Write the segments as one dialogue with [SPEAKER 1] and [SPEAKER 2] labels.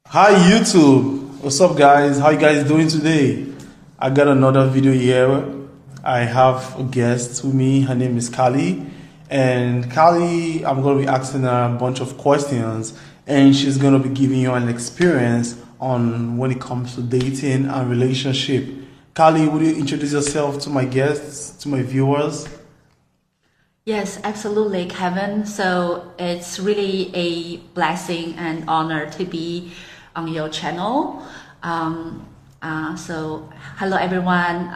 [SPEAKER 1] Hi YouTube, what's up guys? How you guys doing today? I got another video here. I have a guest with me. Her name is Kali, and Kali, I'm gonna be asking her a bunch of questions, and she's gonna be giving you an experience on when it comes to dating and relationship. Kali, would you introduce yourself to my guests, to my viewers?
[SPEAKER 2] Yes, absolutely, Kevin. So it's really a blessing and honor to be on your channel. So hello everyone.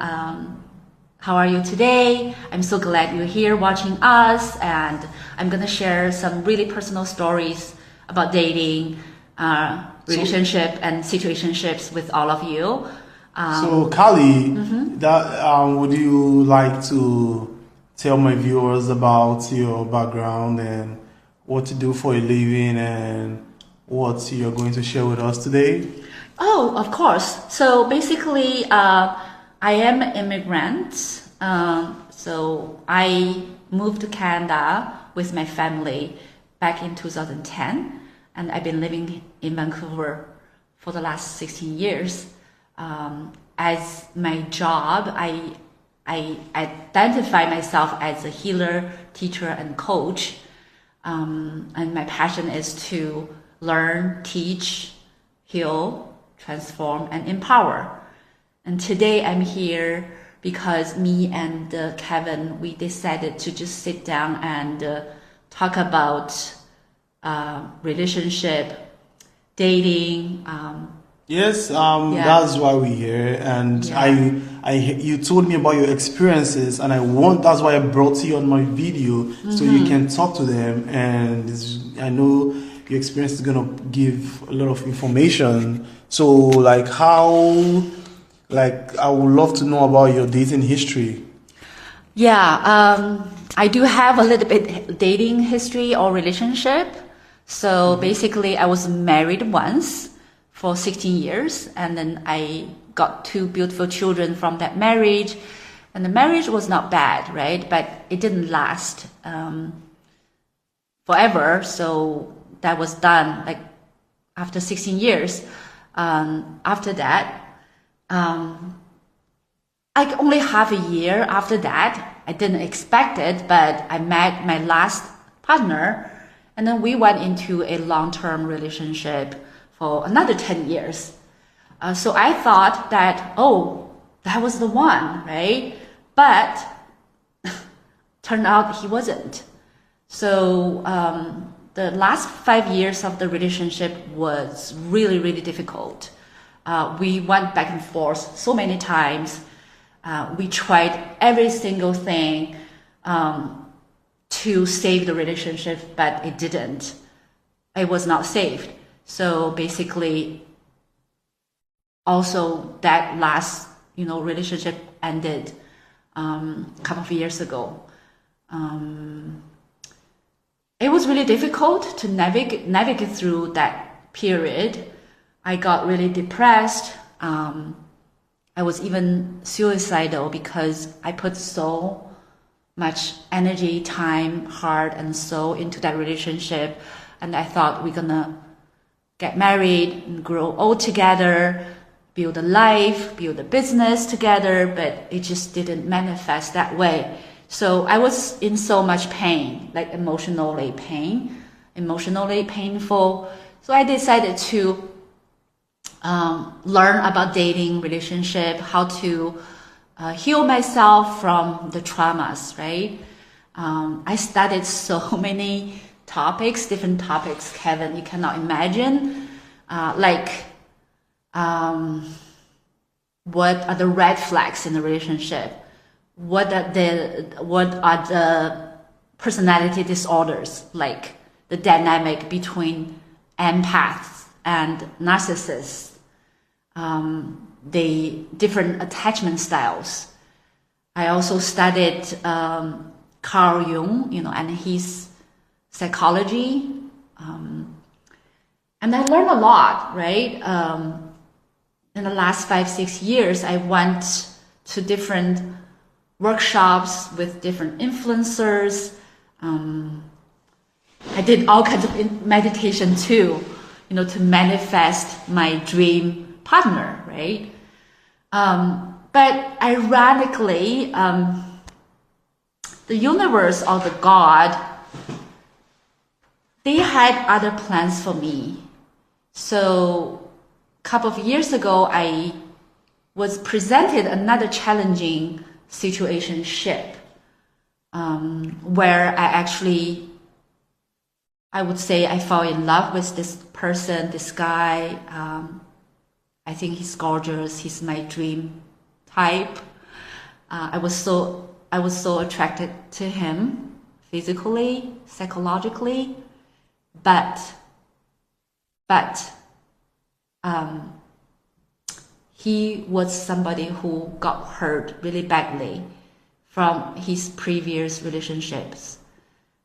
[SPEAKER 2] How are you today? I'm so glad you're here watching us, and I'm gonna share some really personal stories about dating,
[SPEAKER 1] So,
[SPEAKER 2] relationship, and situationships with all of you.
[SPEAKER 1] So, Kali, that would you like to tell my viewers about your background and what to do for a living and what you're going to share with us today?
[SPEAKER 2] Oh, of course. So basically, I am an immigrant. So I moved to Canada with my family back in 2010, and I've been living in Vancouver for the last 16 years. As my job, I identify myself as a healer, teacher, and coach. And my passion is to learn, teach, heal, transform, and empower. And today I'm here because me and Kevin, we decided to just sit down and talk about relationship, dating.
[SPEAKER 1] Yes,
[SPEAKER 2] Yeah,
[SPEAKER 1] that's why we're here, and
[SPEAKER 2] yeah.
[SPEAKER 1] you told me about your experiences, and that's why I brought you on my video so you can talk to them, and I know your experience is gonna give a lot of information. So, I would love to know about your dating history.
[SPEAKER 2] Yeah, I do have a little bit dating history or relationship. So basically, I was married once for 16 years, and then I got two beautiful children from that marriage. And the marriage was not bad, right? But it didn't last forever. So that was done like after 16 years. After that, like only half a year after that, I didn't expect it, but I met my last partner, and then we went into a long-term relationship for another 10 years. So I thought that, oh, that was the one, right? But turned out he wasn't. So the last 5 years of the relationship was really, really difficult. We went back and forth so many times. We tried every single thing to save the relationship, but it didn't. It was not saved. So basically, also that last relationship ended a couple of years ago. It was really difficult to navigate through that period. I got really depressed. I was even suicidal because I put so much energy, time, heart, and soul into that relationship. And I thought we're gonna get married and grow old together, build a life, build a business together, but it just didn't manifest that way. So I was in so much pain, like emotionally painful. So I decided to learn about dating, relationship, how to heal myself from the traumas, right? I studied so many topics, different topics, Kevin, you cannot imagine. Like, what are the red flags in the relationship? What are the personality disorders, like the dynamic between empaths and narcissists, the different attachment styles. I also studied Carl Jung, and his psychology, and I learned a lot, right? In the last 5, 6 years, I went to different workshops with different influencers. I did all kinds of meditation too, to manifest my dream partner, right? But ironically, the universe or the God, they had other plans for me. So a couple of years ago, I was presented another challenging situationship, where I would say I fell in love with this person, this guy. I think he's gorgeous. He's my dream type. I was so attracted to him physically, psychologically, but he was somebody who got hurt really badly from his previous relationships,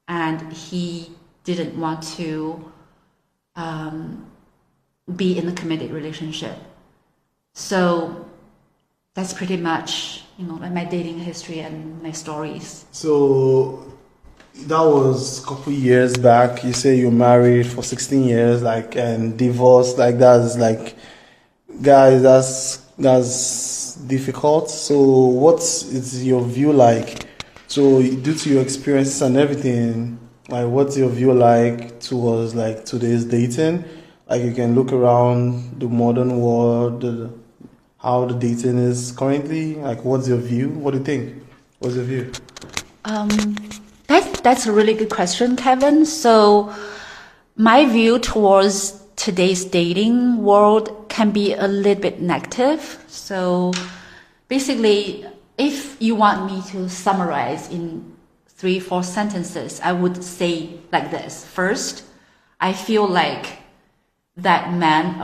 [SPEAKER 2] and he didn't want to be in a committed relationship. So that's pretty much, my dating history and my stories.
[SPEAKER 1] So that was a couple years back. You say you're married for 16 years, and divorced, that's guys, that's difficult. So what is your view like? So due to your experiences and everything, what's your view like towards today's dating? You can look around the modern world, how the dating is currently. What's your view? What do you think? What's your view?
[SPEAKER 2] That's a really good question, Kevin. So my view towards today's dating world can be a little bit negative. So basically, if you want me to summarize in 3-4 sentences, I would say like this. First, I feel like that men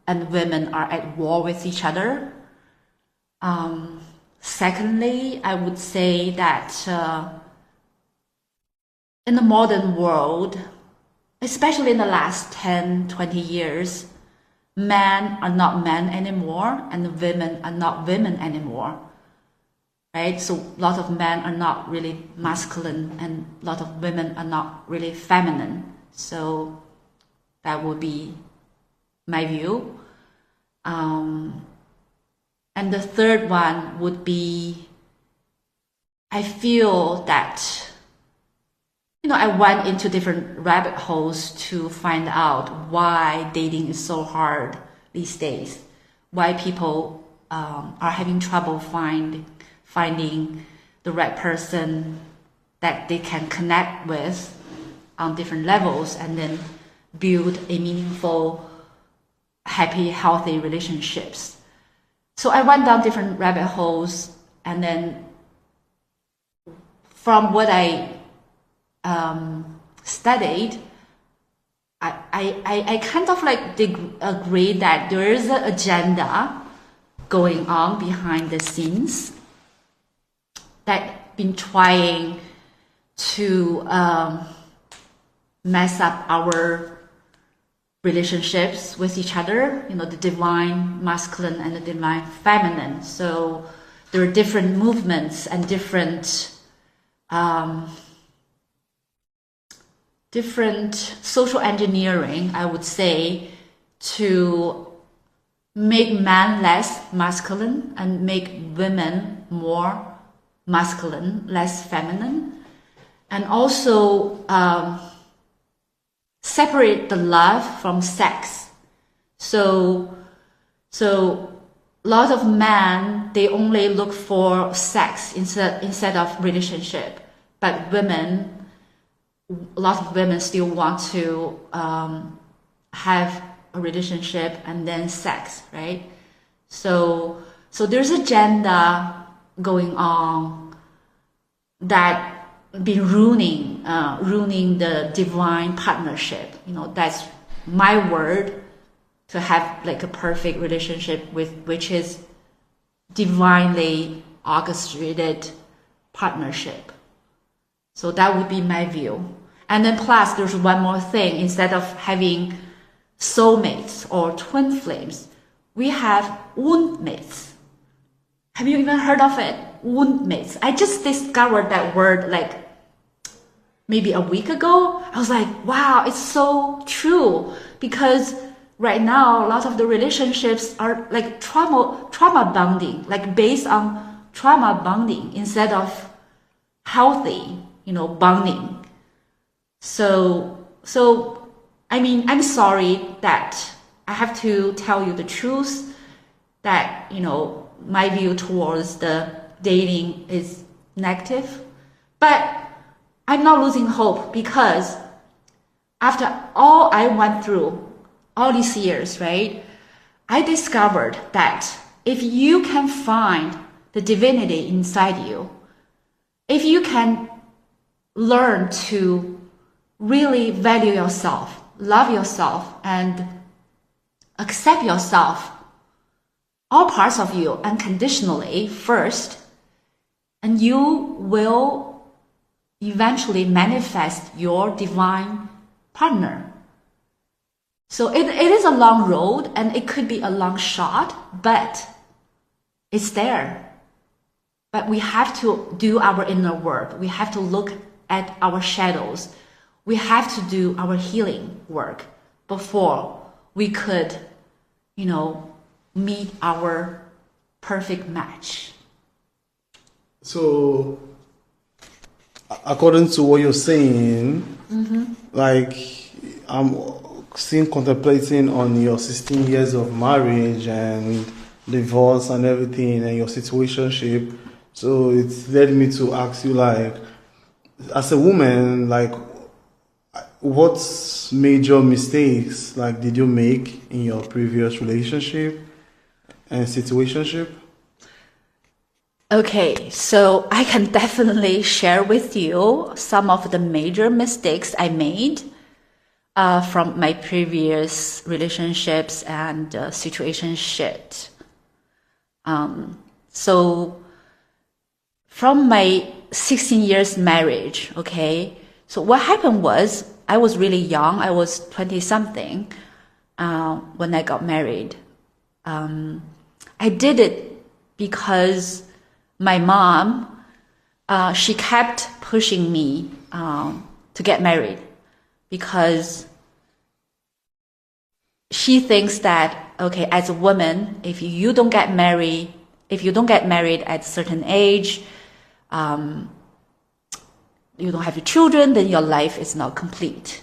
[SPEAKER 2] and women are at war with each other. Secondly, I would say that in the modern world, especially in the last 10, 20 years, men are not men anymore and women are not women anymore, right? So a lot of men are not really masculine and a lot of women are not really feminine. So that would be my view. And the third one would be, I feel that I went into different rabbit holes to find out why dating is so hard these days, why people are having trouble finding the right person that they can connect with on different levels and then build a meaningful, happy, healthy relationships. So I went down different rabbit holes, and then from what I studied, I kind of agree that there is an agenda going on behind the scenes that been trying to mess up our relationships with each other, the divine masculine and the divine feminine. So there are different movements and different social engineering, I would say, to make men less masculine and make women more masculine, less feminine, and also separate the love from sex. So a lot of men, they only look for sex instead of relationship, but a lot of women still want to have a relationship and then sex, right? So there's agenda going on that been ruining the divine partnership. That's my word to have a perfect relationship which is divinely orchestrated partnership. So that would be my view. And then plus there's one more thing. Instead of having soulmates or twin flames, we have wound mates. Have you even heard of it? Wound mates. I just discovered that word maybe a week ago, I was like, wow, it's so true. Because right now, a lot of the relationships are like trauma bonding, like based on trauma bonding instead of healthy, bonding. So I mean, I'm sorry that I have to tell you the truth that, my view towards the dating is negative. But I'm not losing hope, because after all I went through, all these years, right, I discovered that if you can find the divinity inside you, if you can learn to really value yourself, love yourself, and accept yourself, all parts of you unconditionally first, and you will eventually manifest your divine partner. So it is a long road, and it could be a long shot, but it's there. But we have to do our inner work. We have to look at our shadows. We have to do our healing work before we could, meet our perfect match.
[SPEAKER 1] So, according to what you're saying, like, I'm contemplating on your 16 years of marriage and divorce and everything and your situationship. So it's led me to ask you, like, as a woman, like, what major mistakes, like, did you make in your previous relationship and situationship?
[SPEAKER 2] Okay, so I can definitely share with you some of the major mistakes I made from my previous relationships and situationship. So from my 16 years marriage, okay, so what happened was I was really young. I was 20 something when I got married. I did it because my mom, she kept pushing me to get married, because she thinks that, okay, as a woman, if you don't get married at a certain age, you don't have your children, then your life is not complete.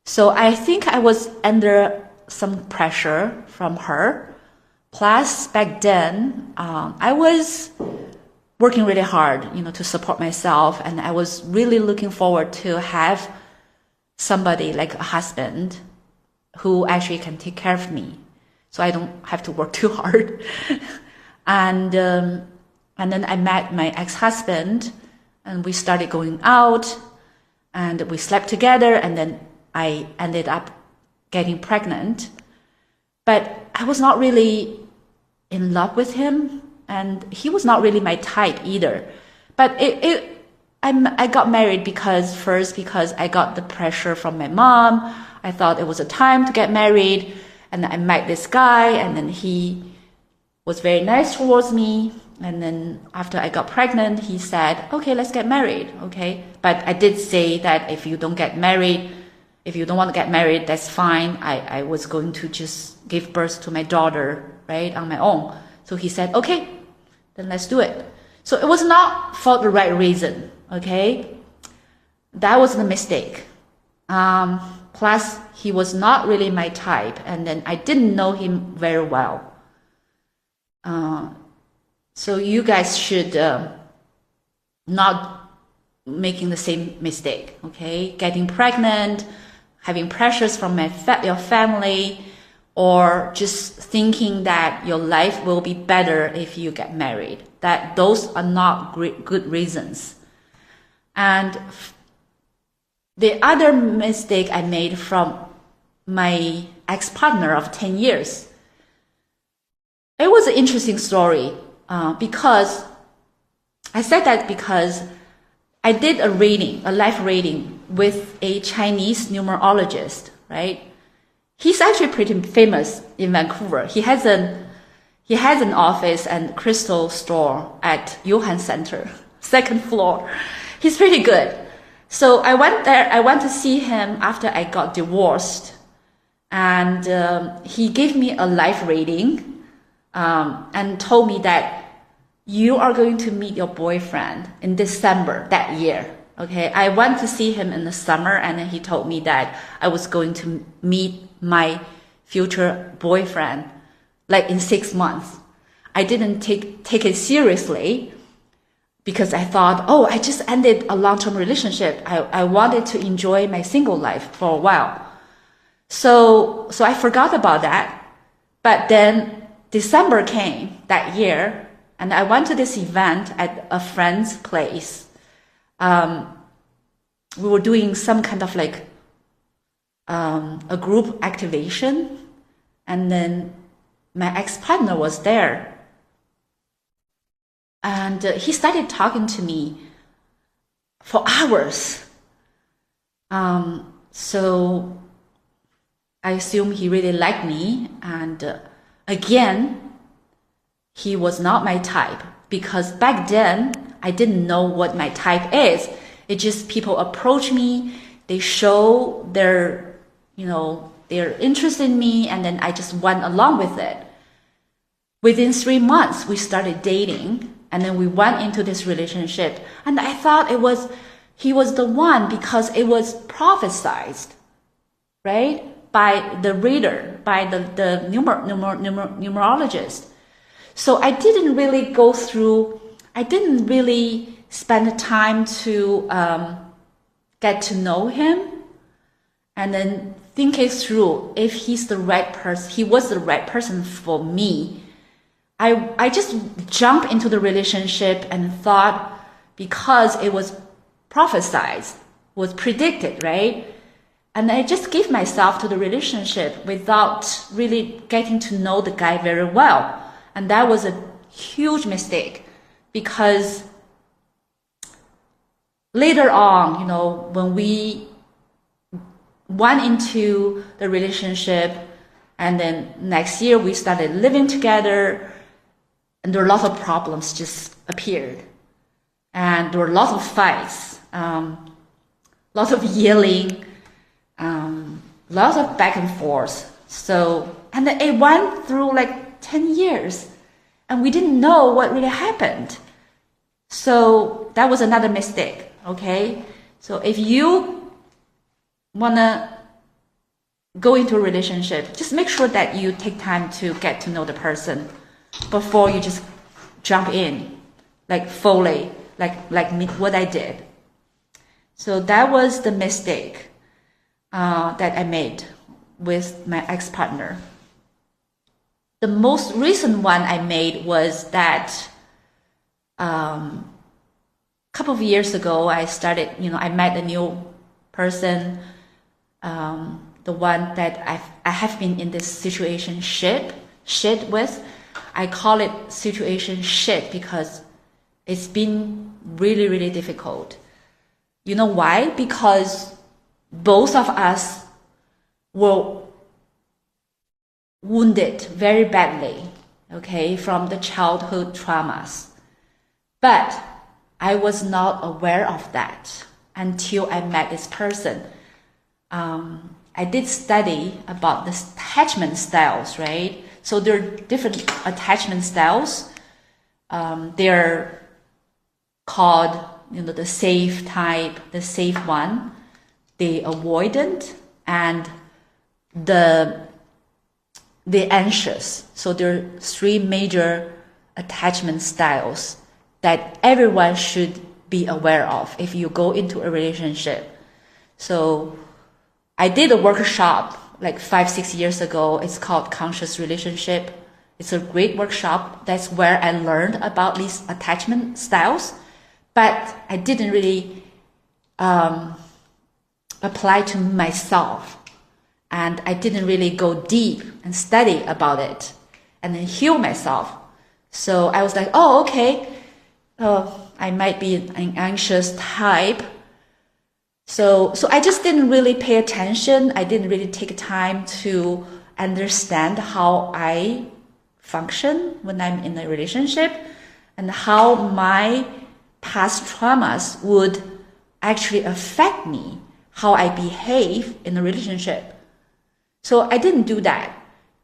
[SPEAKER 2] So I think I was under some pressure from her. Plus, back then, I was working really hard, to support myself, and I was really looking forward to have somebody like a husband who actually can take care of me, so I don't have to work too hard. And then I met my ex-husband, and we started going out, and we slept together, and then I ended up getting pregnant. But I was not really in love with him, and he was not really my type either. But I got married because I got the pressure from my mom. I thought it was a time to get married, and I met this guy, and then he was very nice towards me. And then after I got pregnant, he said, okay, let's get married, okay? But I did say that if you don't want to get married, that's fine. I was going to just give birth to my daughter, right, on my own. So he said, okay, then let's do it. So it was not for the right reason, okay? That was the mistake. Plus, he was not really my type, and then I didn't know him very well. So you guys should not making the same mistake, okay? Getting pregnant, having pressures from your family, or just thinking that your life will be better if you get married. Those are not good reasons. And the other mistake I made from my ex-partner of 10 years, it was an interesting story. Because I said that because I did a life reading with a Chinese numerologist, right? He's actually pretty famous in Vancouver. He has an office and crystal store at Johan Center, second floor. He's pretty good. So I went there. I went to see him after I got divorced, and he gave me a life reading and told me that you are going to meet your boyfriend in December that year. Okay, I went to see him in the summer, and then he told me that I was going to meet my future boyfriend like in 6 months. I didn't take it seriously because I thought, oh, I just ended a long-term relationship. I wanted to enjoy my single life for a while. So I forgot about that. But then December came that year, and I went to this event at a friend's place. We were doing some kind of like a group activation, and then my ex-partner was there. And he started talking to me for hours. So I assume he really liked me. And again, he was not my type, because back then I didn't know what my type is. It just people approach me, they show their interest in me, and then I just went along with it. Within 3 months, we started dating. And then we went into this relationship, and I thought he was the one because it was prophesized, right? By the reader, by the numerologist. So I didn't really spend the time to get to know him and then think it through if he's the right person. He was the right person for me. I just jumped into the relationship and thought, because it was prophesied, was predicted, right? And I just gave myself to the relationship without really getting to know the guy very well. And that was a huge mistake, because later on, when we went into the relationship, and then next year we started living together, and there were lots of problems just appeared. And there were lots of fights, lots of yelling, lots of back and forth. And then it went through like 10 years, and we didn't know what really happened. So that was another mistake, okay? So if you want to go into a relationship, just make sure that you take time to get to know the person before you just jump in, like fully, like me, what I did. So that was the mistake that I made with my ex-partner. The most recent one I made was that a couple of years ago, I met a new person, the one that I have been in this situationship with. I call it situationship because it's been really, really difficult. You know why? Because both of us were wounded very badly, okay, from the childhood traumas. But I was not aware of that until I met this person. I did study about the attachment styles, right? So there are different attachment styles. They're called, the safe type, the safe one, the avoidant, and the anxious. So there are 3 major attachment styles that everyone should be aware of if you go into a relationship. So I did a workshop like 5-6 years ago. It's called Conscious Relationship. It's a great workshop. That's where I learned about these attachment styles, but I didn't really apply to myself, and I didn't really go deep and study about it and then heal myself. So I was like, oh, okay, I might be an anxious type. So I just didn't really pay attention. I didn't really take time to understand how I function when I'm in a relationship and how my past traumas would actually affect me, how I behave in a relationship. So I didn't do that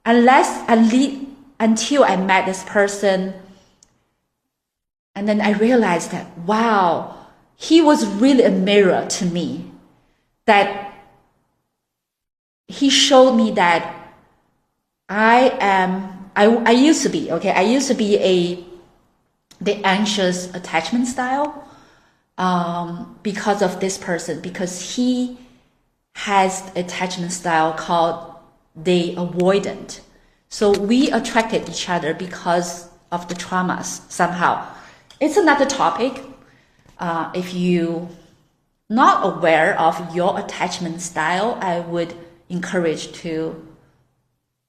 [SPEAKER 2] until I met this person. And then I realized that, wow, he was really a mirror to me. That he showed me that I used to be, okay, I used to be the anxious attachment style because of this person, because he has attachment style called the avoidant. So we attracted each other because of the traumas somehow. It's another topic. If you not aware of your attachment style, I would encourage to,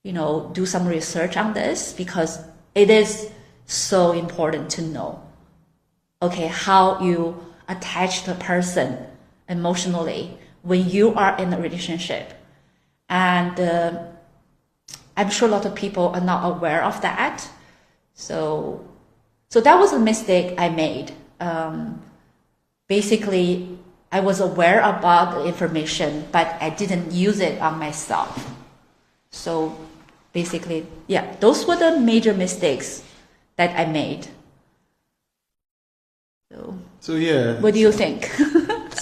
[SPEAKER 2] do some research on this, because it is so important to know, okay, how you attach to a person emotionally when you are in a relationship. And I'm sure a lot of people are not aware of that. So that was a mistake I made. Basically, I was aware about the information, but I didn't use it on myself. So basically, yeah, those were the major mistakes that I made.
[SPEAKER 1] So yeah.
[SPEAKER 2] What do you think?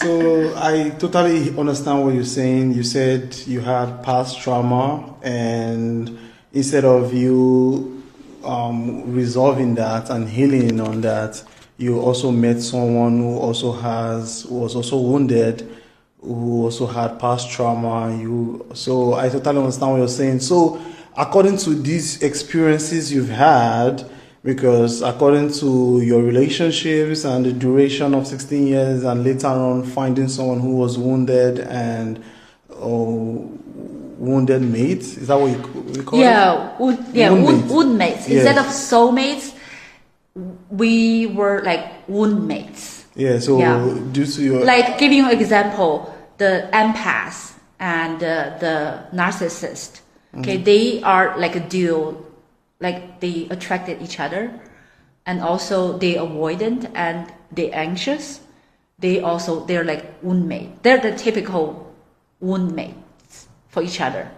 [SPEAKER 1] So I totally understand what you're saying. You said you had past trauma, and instead of you resolving that and healing on that, you also met someone who was also wounded, who also had past trauma. So I totally understand what you're saying. So according to these experiences you've had, because according to your relationships and the duration of 16 years, and later on finding someone who was wounded and wounded mate, is that what you call it?
[SPEAKER 2] Wound mates. Yes. Instead of soulmates, we were like wound mates.
[SPEAKER 1] Yeah, so due to your...
[SPEAKER 2] Like, giving you an example, the empath and the narcissist, okay, they are like a duo. Like, they attracted each other, and also they avoidant and they anxious. They're like wound mate. They're the typical wound mates for each other.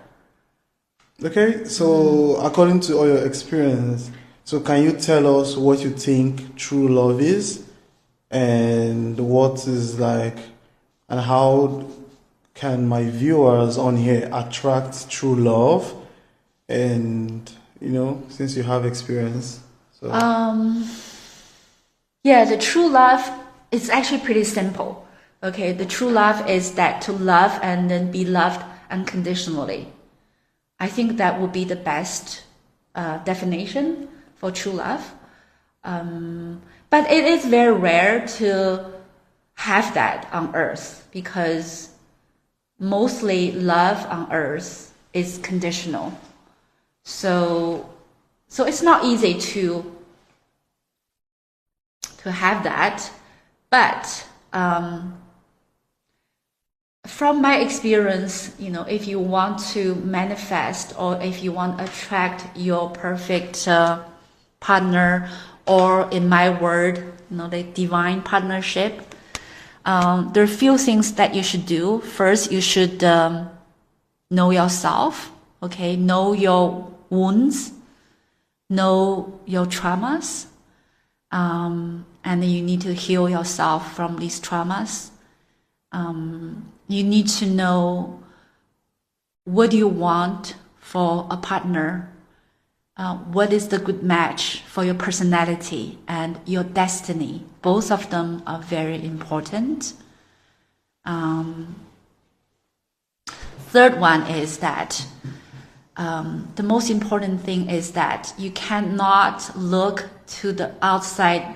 [SPEAKER 1] Okay, so according to all your experience, so can you tell us what you think true love is, and what is like, and how can my viewers on here attract true love? And since you have experience, so
[SPEAKER 2] the true love is actually pretty simple. Okay, the true love is that to love and then be loved unconditionally. I think that would be the best definition for true love. But it is very rare to have that on earth, because mostly love on earth is conditional. So it's not easy to have that, but from my experience, if you want to manifest, or if you want to attract your perfect partner, or in my word, the divine partnership, there are a few things that you should do. First, you should know yourself. Okay, know your wounds, know your traumas, and then you need to heal yourself from these traumas. You need to know what you want for a partner, what is the good match for your personality and your destiny. Both of them are very important. Third one is that the most important thing is that you cannot look to the outside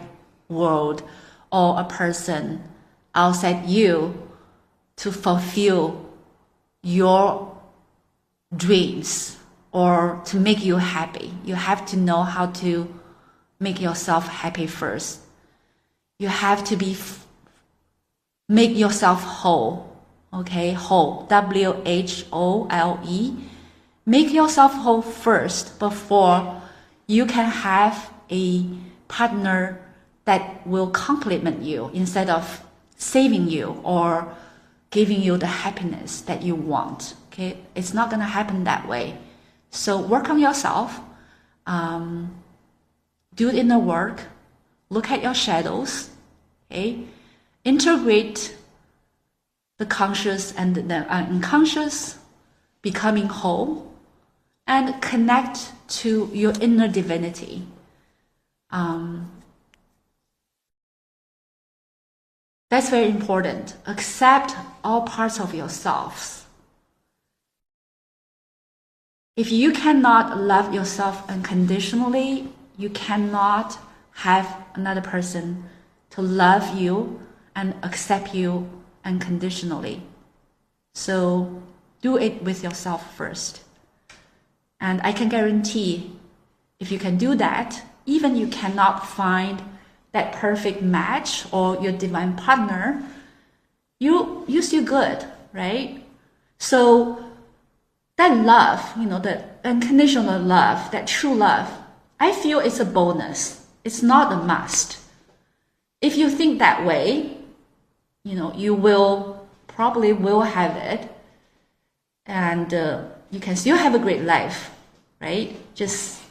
[SPEAKER 2] world or a person outside you to fulfill your dreams or to make you happy. You have to know how to make yourself happy first. You have to make yourself whole. Okay, whole, WHOLE. Make yourself whole first before you can have a partner that will complement you instead of saving you or giving you the happiness that you want. Okay, it's not gonna happen that way. So work on yourself, do the inner work, look at your shadows, okay, integrate the conscious and the unconscious, becoming whole, and connect to your inner divinity. That's very important. Accept all parts of yourselves. If you cannot love yourself unconditionally, you cannot have another person to love you and accept you unconditionally. So do it with yourself first. And I can guarantee if you can do that, even you cannot find that perfect match or your divine partner, you're still good, right? So that love, the unconditional love, that true love, I feel it's a bonus. It's not a must. If you think that way, you will probably have it, and you can still have a great life, right? Just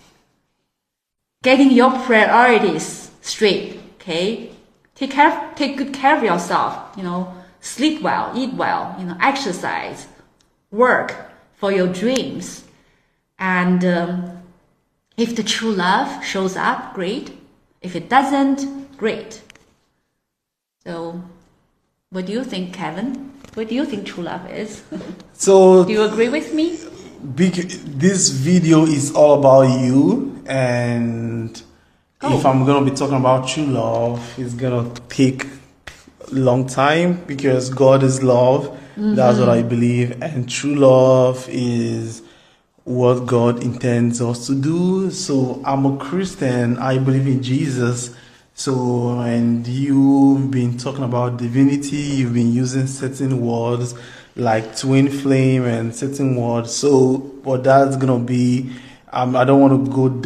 [SPEAKER 2] getting your priorities straight, okay? Take good care of yourself, sleep well, eat well, exercise, work for your dreams. And if the true love shows up, great. If it doesn't, great. So what do you think, Kevin? What do you think true love is?
[SPEAKER 1] So
[SPEAKER 2] do you agree with me?
[SPEAKER 1] This video is all about you, and if I'm gonna be talking about true love, it's gonna take a long time because God is love. Mm-hmm. That's what I believe, and true love is what God intends us to do. So I'm a Christian. I believe in Jesus. So, and you've been talking about divinity. You've been using certain words like twin flame and certain words. So, what that's gonna be, I don't want to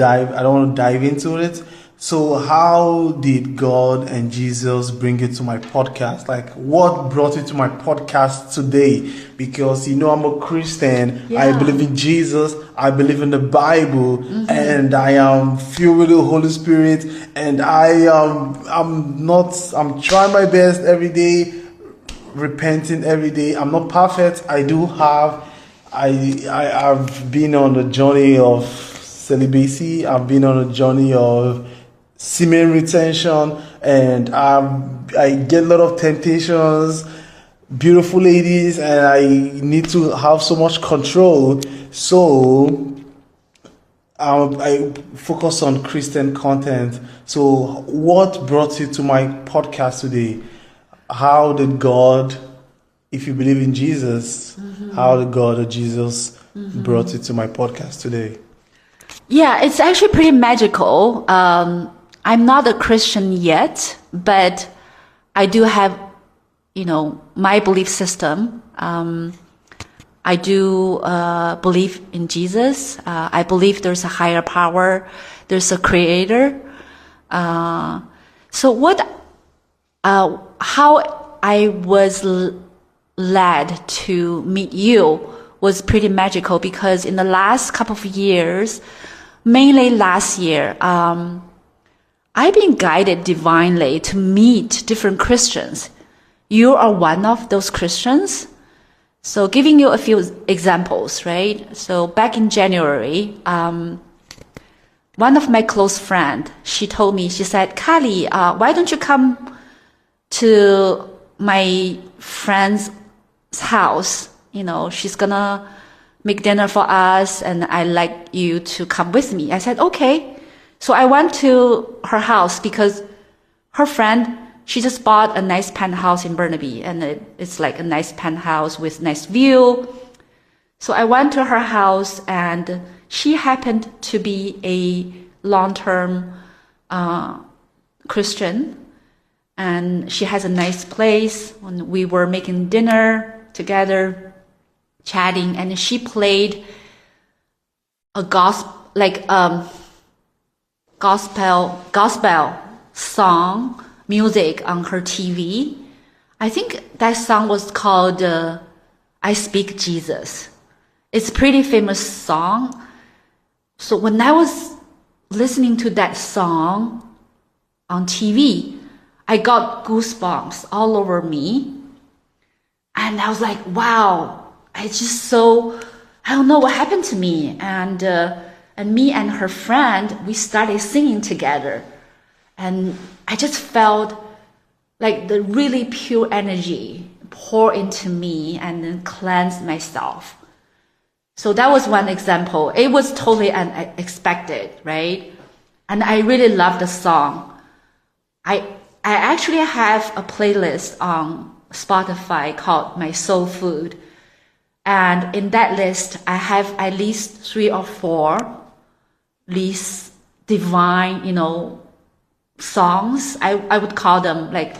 [SPEAKER 1] dive into it. So how did God and Jesus bring it to my podcast? Like, what brought it to my podcast today? Because I'm a Christian. Yeah. I believe in Jesus. I believe in the Bible, mm-hmm. and I am filled with the Holy Spirit. And I'm trying my best every day, repenting every day. I'm not perfect. I've been on a journey of celibacy. I've been on a journey of semen retention, and I get a lot of temptations, beautiful ladies, and I need to have so much control. So I focus on Christian content. So what brought you to my podcast today? How did God, if you believe in Jesus, mm-hmm. how did God or Jesus mm-hmm. brought you to my podcast today?
[SPEAKER 2] Yeah, it's actually pretty magical. I'm not a Christian yet, but I do have, my belief system. I do believe in Jesus. I believe there's a higher power. There's a creator. So how I was led to meet you was pretty magical, because in the last couple of years, mainly last year, I've been guided divinely to meet different Christians. You are one of those Christians. So giving you a few examples, right? So back in January, one of my close friends, she told me, she said, Kali, why don't you come to my friend's house? She's gonna make dinner for us, and I'd like you to come with me. I said, okay. So I went to her house because her friend, she just bought a nice penthouse in Burnaby, and it's like a nice penthouse with nice view. So I went to her house, and she happened to be a long-term Christian, and she has a nice place. When we were making dinner together, chatting, and she played a gospel song music on her TV. I think that song was called I Speak Jesus. It's a pretty famous song. So when I was listening to that song on TV, I got goosebumps all over me. And I was like, wow, it's just so, I don't know what happened to me. And me and her friend, we started singing together. And I just felt like the really pure energy pour into me and then cleanse myself. So that was one example. It was totally unexpected, right? And I really love the song. I actually have a playlist on Spotify called My Soul Food. And in that list, I have at least 3 or 4 these divine, songs. I would call them like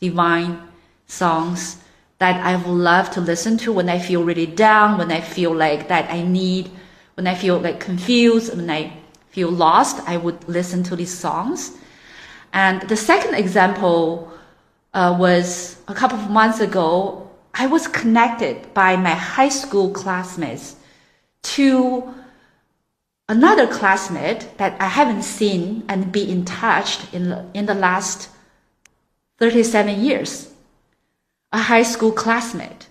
[SPEAKER 2] divine songs that I would love to listen to when I feel really down, when I feel like when I feel like confused, when I feel lost, I would listen to these songs. And the second example was a couple of months ago. I was connected by my high school classmates to another classmate that I haven't seen and be in touch in the last 37 years. A high school classmate.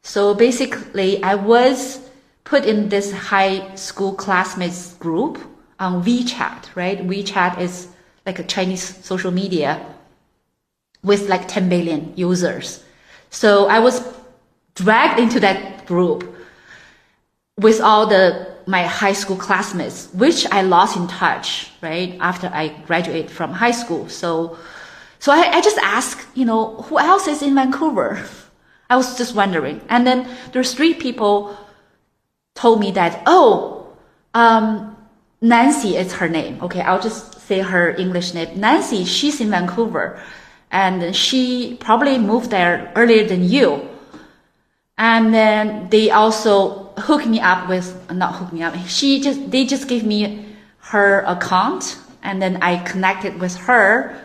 [SPEAKER 2] So basically, I was put in this high school classmates group on WeChat, right? WeChat is like a Chinese social media with like 10 billion users. So I was dragged into that group with all my high school classmates, which I lost in touch, right? After I graduated from high school. So I just asked, who else is in Vancouver? I was just wondering. And then there's 3 people told me that, Nancy is her name. Okay, I'll just say her English name. Nancy, she's in Vancouver. And she probably moved there earlier than you. And then they also hooked me up with, not hooked me up, they just gave me her account. And then I connected with her.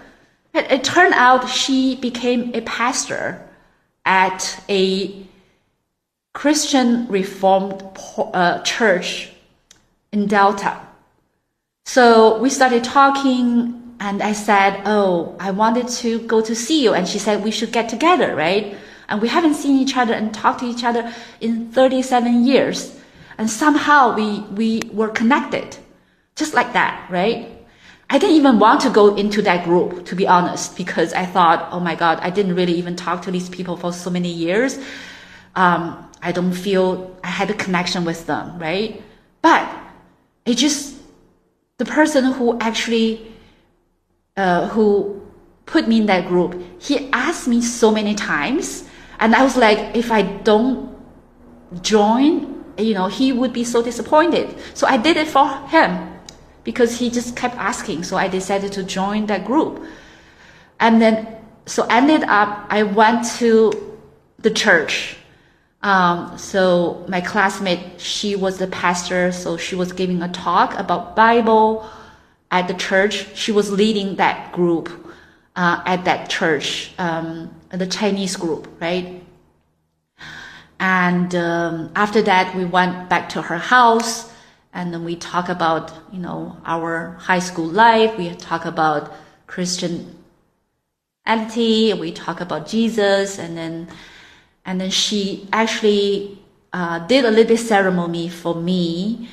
[SPEAKER 2] It turned out she became a pastor at a Christian Reformed church in Delta. So we started talking, and I said, I wanted to go to see you. And she said, we should get together, right? And we haven't seen each other and talked to each other in 37 years. And somehow we were connected, just like that, right? I didn't even want to go into that group, to be honest, because I thought, oh my God, I didn't really even talk to these people for so many years. I don't feel I had a connection with them, right? But the person who actually, who put me in that group, he asked me so many times, and I was like, if I don't join, he would be so disappointed. So I did it for him, because he just kept asking. So I decided to join that group. And then, so ended up, I went to the church. So my classmate, she was the pastor. So she was giving a talk about Bible at the church. She was leading that group at that church, the Chinese group, right? And after that, we went back to her house. And then we talk about, our high school life. We talk about Christianity. We talk about Jesus. And then she actually did a little bit ceremony for me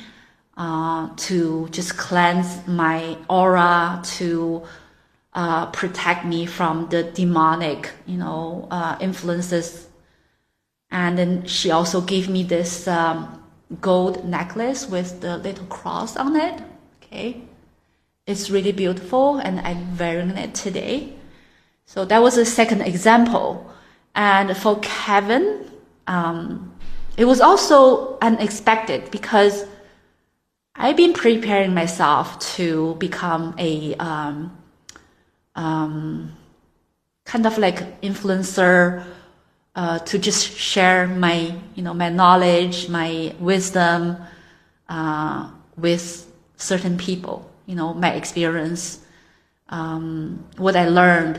[SPEAKER 2] to just cleanse my aura, to protect me from the demonic, influences. And then she also gave me this gold necklace with the little cross on it. Okay, it's really beautiful, and I'm wearing it today. So that was a second example. And for Kevin, it was also unexpected, because I've been preparing myself to become a kind of like influencer, to just share my, my knowledge, my wisdom, with certain people, my experience, what I learned,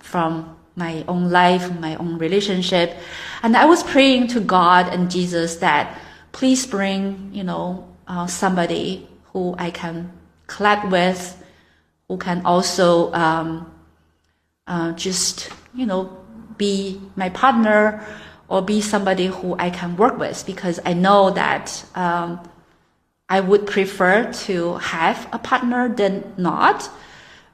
[SPEAKER 2] from my own life, my own relationship. And I was praying to God and Jesus that please bring, somebody who I can collab with, who can also just, be my partner or be somebody who I can work with, because I know that I would prefer to have a partner than not.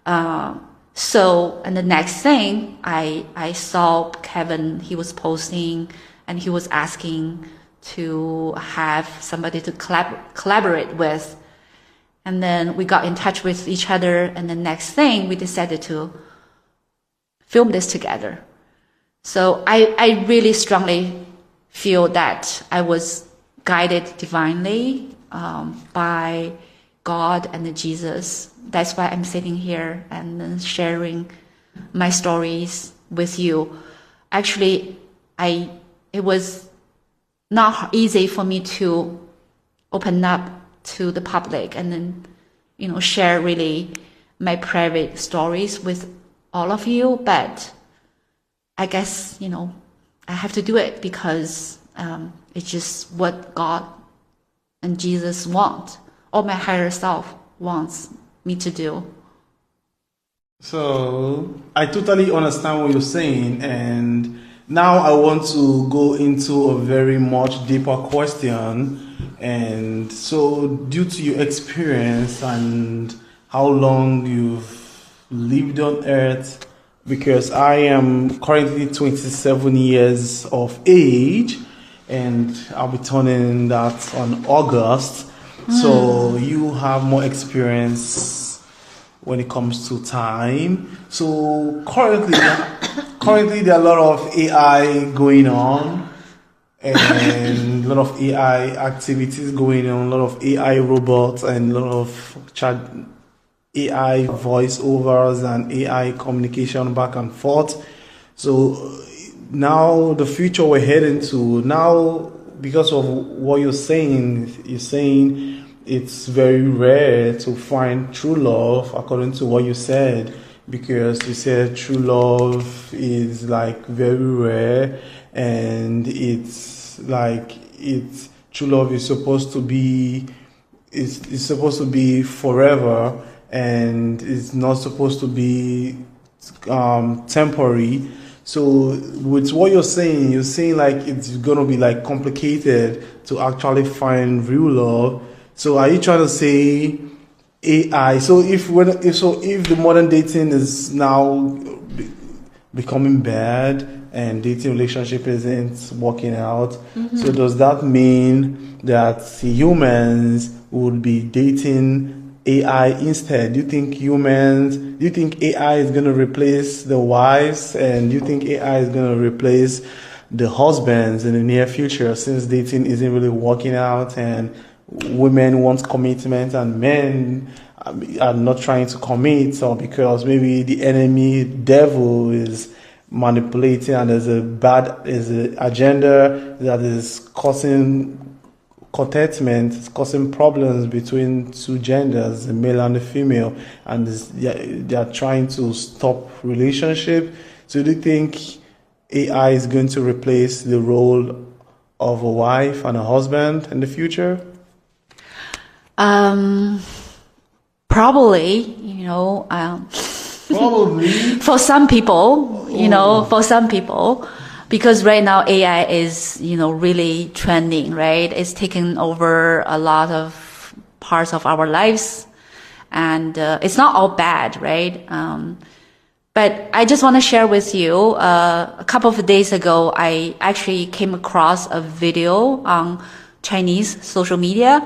[SPEAKER 2] And the next thing I saw Kevin, he was posting and he was asking to have somebody to collaborate with. And then we got in touch with each other. And the next thing we decided to film this together. So I really strongly feel that I was guided divinely by God and Jesus. That's why I'm sitting here and sharing my stories with you. Actually, it was not easy for me to open up to the public and then, share really my private stories with all of you. But I guess, I have to do it because it's just what God and Jesus want, or my higher self wants me to do.
[SPEAKER 1] So I totally understand what you're saying, and now I want to go into a very much deeper question. And so, due to your experience and how long you've lived on Earth, because I am currently 27 years of age, and I'll be turning that on August. So you have more experience when it comes to time. So currently there are a lot of AI going on, and a lot of AI activities going on, a lot of AI robots and a lot of AI voiceovers and AI communication back and forth. So now the future we're heading to now, because of what you're saying it's very rare to find true love, according to what you said, because you said true love is like very rare, and true love is supposed to be it's supposed to be forever, and it's not supposed to be temporary. So with what you're saying like it's gonna be like complicated to actually find real love. So are you trying to say AI? So if the modern dating is now becoming bad and dating relationship isn't working out, so does that mean that humans would be dating AI instead? Do you think AI is going to replace the wives, and do you think AI is going to replace the husbands in the near future, since dating isn't really working out and women want commitment and men are not trying to commit, or because maybe the enemy devil is manipulating and there's an agenda that is causing contentment, it's causing problems between two genders, the male and the female, and they are trying to stop relationship. So do you think AI is going to replace the role of a wife and a husband in the future?
[SPEAKER 2] Probably,
[SPEAKER 1] Probably.
[SPEAKER 2] for some people, for some people, because right now AI is, really trending, right? It's taking over a lot of parts of our lives, and it's not all bad, right? But I just want to share with you, a couple of days ago, I actually came across a video on Chinese social media.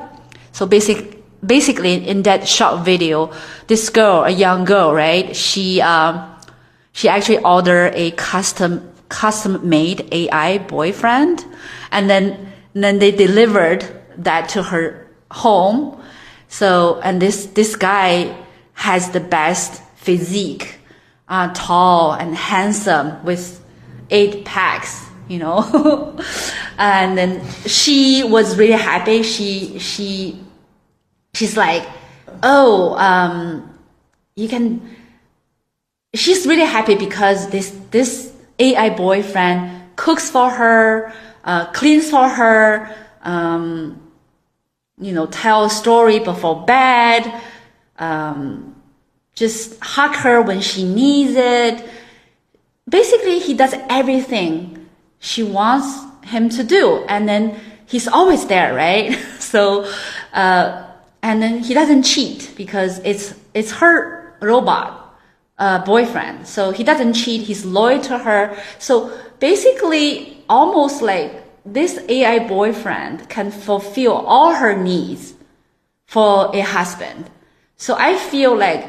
[SPEAKER 2] So basically in that short video, this girl, a young girl, right? She actually ordered a custom-made AI boyfriend, and then they delivered that to her home. So, and this guy has the best physique, tall and handsome with 8 packs, and then she was really happy. She's like, oh, she's really happy because this AI boyfriend cooks for her, cleans for her, tell a story before bed, just hug her when she needs it. Basically, he does everything she wants him to do, and then he's always there, right? So, and then he doesn't cheat because it's her robot boyfriend. So he doesn't cheat. He's loyal to her. So basically, almost like this AI boyfriend can fulfill all her needs for a husband. So I feel like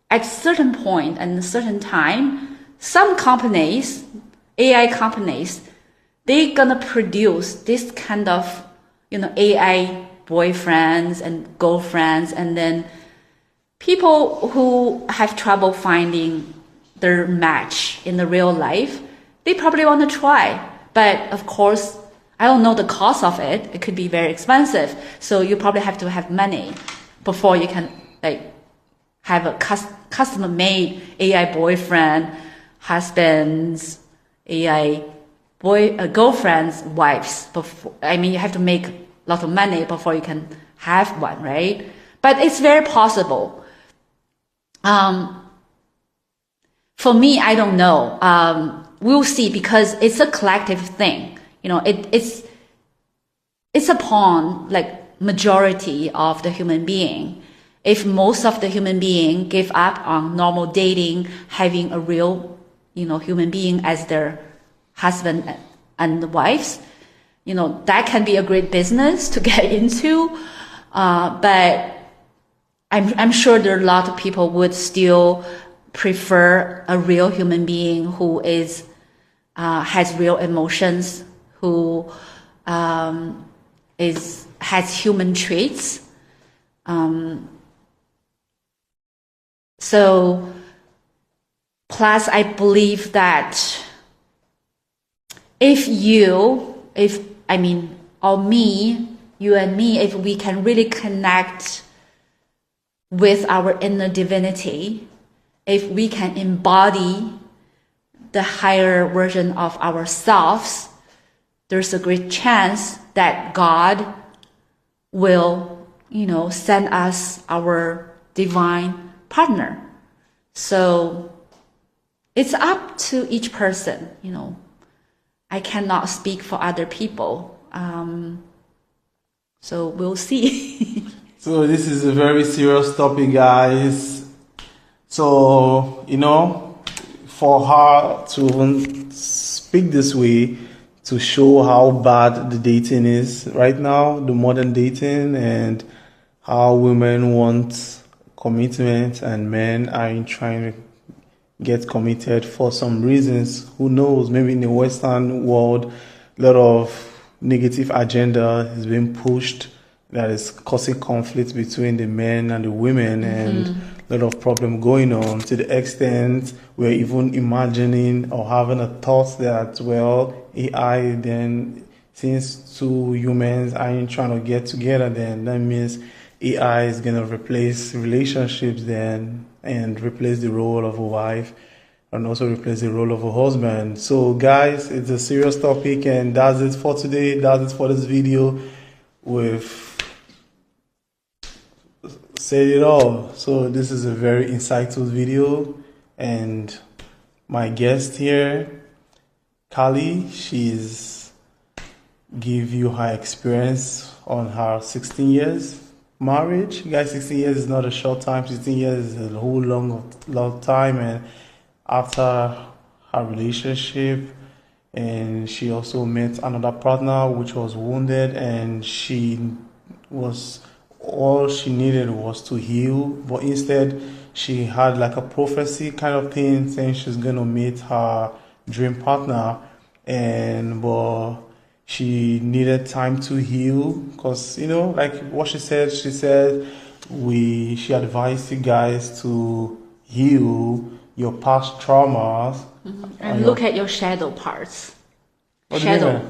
[SPEAKER 2] at a certain point and a certain time, some companies, AI companies, they're gonna produce this kind of, AI boyfriends and girlfriends, and then people who have trouble finding their match in the real life, they probably want to try. But of course, I don't know the cost of it. It could be very expensive. So you probably have to have money before you can have a custom-made AI boyfriend, husbands, AI girlfriends, wives. You have to make a lot of money before you can have one, right? But it's very possible. For me, I don't know. We'll see, because it's a collective thing. It's upon majority of the human being. If most of the human being give up on normal dating, having a real, human being as their husband and wives, that can be a great business to get into. But I'm sure there are a lot of people would still prefer a real human being who is has real emotions, who has human traits. So plus I believe that you and me, if we can really connect with our inner divinity, if we can embody the higher version of ourselves, there's a great chance that God will, send us our divine partner. So it's up to each person, I cannot speak for other people. So we'll see.
[SPEAKER 1] So this is a very serious topic, guys. So, for her to even speak this way, to show how bad the dating is right now, the modern dating, and how women want commitment and men are trying to get committed for some reasons. Who knows? Maybe in the Western world, a lot of negative agenda is being pushed that is causing conflict between the men and the women, and a lot of problem going on, to the extent we're even imagining or having a thought that, well, AI, then since two humans aren't trying to get together, then that means AI is going to replace relationships then, and replace the role of a wife, and also replace the role of a husband. So guys, it's a serious topic, and that's it for today. That's it for this video. We've said it all. So this is a very insightful video, and my guest here, Kali, she's give you her experience on her 16 years marriage. You guys, 16 years is not a short time. 16 years is a whole long time. And after her relationship, and she also met another partner which was wounded, and all she needed was to heal, but instead she had like a prophecy kind of thing saying she's gonna meet her dream partner, but she needed time to heal, because like what she said she advised you guys to heal your past traumas,
[SPEAKER 2] and look at your shadow parts.
[SPEAKER 1] What do you mean?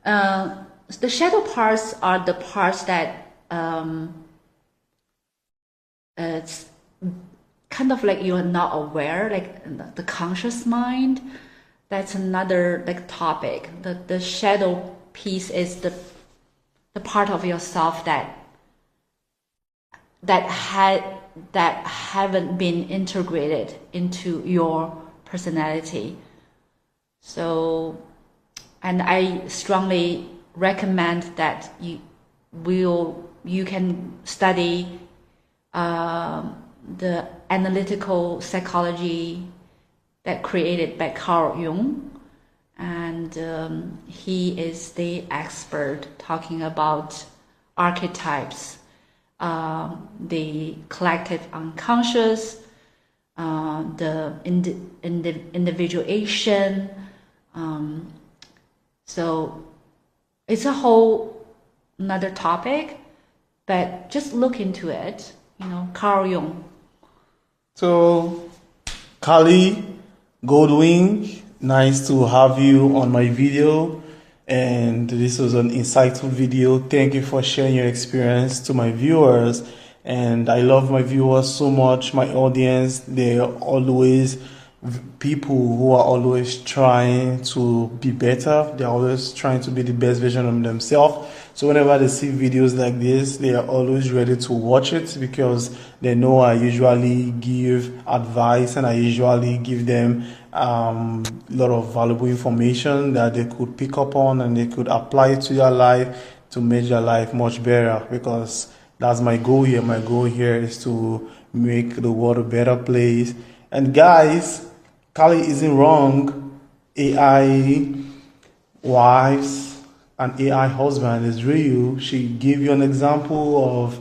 [SPEAKER 2] The shadow parts are the parts that kind of like you are not aware, like the conscious mind. That's another like topic. The shadow piece is the part of yourself that haven't been integrated into your personality. So, and I strongly recommend that you can study the analytical psychology that created by Carl Jung, and he is the expert talking about archetypes, the collective unconscious, the individuation. So it's a whole another topic, but just look into it. Carl Jung.
[SPEAKER 1] So, Kali Goldwing, nice to have you on my video. And this was an insightful video. Thank you for sharing your experience to my viewers. And I love my viewers so much, my audience. They're always people who are always trying to be better. They're always trying to be the best version of themselves. So whenever they see videos like this, they are always ready to watch it because they know I usually give advice and I usually give them a lot of valuable information that they could pick up on and they could apply it to their life to make their life much better, because that's my goal here. My goal here is to make the world a better place. And guys, Kali isn't wrong. AI wives and AI husband is real. She gave you an example of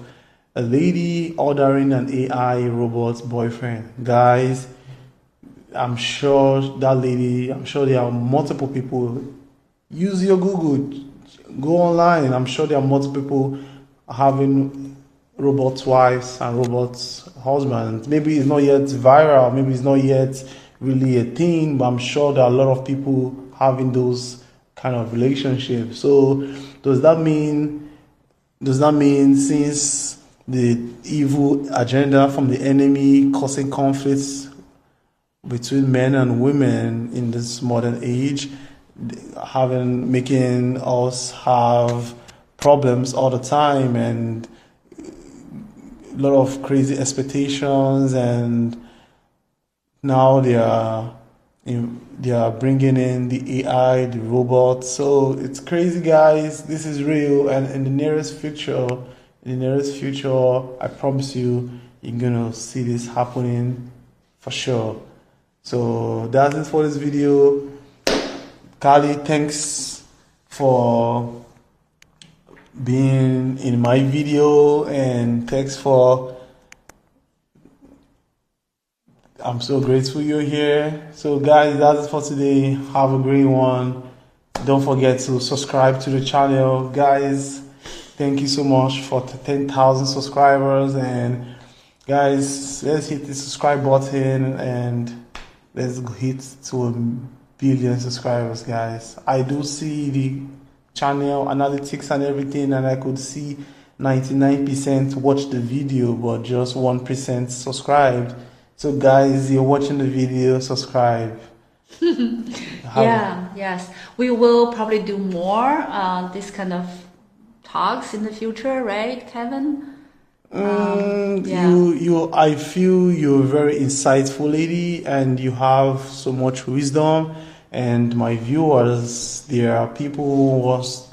[SPEAKER 1] a lady ordering an AI robot boyfriend. Guys, I'm sure there are multiple people. Use your Google, go online. I'm sure there are multiple people having robot wives and robot husbands. Maybe it's not yet viral, maybe it's not yet really a thing, but I'm sure there are a lot of people having those kind of relationships. So does that mean since the evil agenda from the enemy causing conflicts between men and women in this modern age, making us have problems all the time and a lot of crazy expectations, and now they are bringing in the AI, the robots. So it's crazy, guys. This is real, and in the nearest future, I promise you, you're gonna see this happening for sure. So that's it for this video. Kali, thanks for being in my video, and thanks for, I'm so grateful you're here. So guys, that's it for today. Have a great one. Don't forget to subscribe to the channel. Guys, thank you so much for 10,000 subscribers, and guys, let's hit the subscribe button and let's hit to 1 billion subscribers, guys. I do see the channel analytics and everything, and I could see 99% watch the video but just 1% subscribed. So guys, you're watching the video, subscribe.
[SPEAKER 2] Yes, we will probably do more this kind of talks in the future, right, Kevin?
[SPEAKER 1] I feel you're a very insightful lady and you have so much wisdom. And my viewers, there are people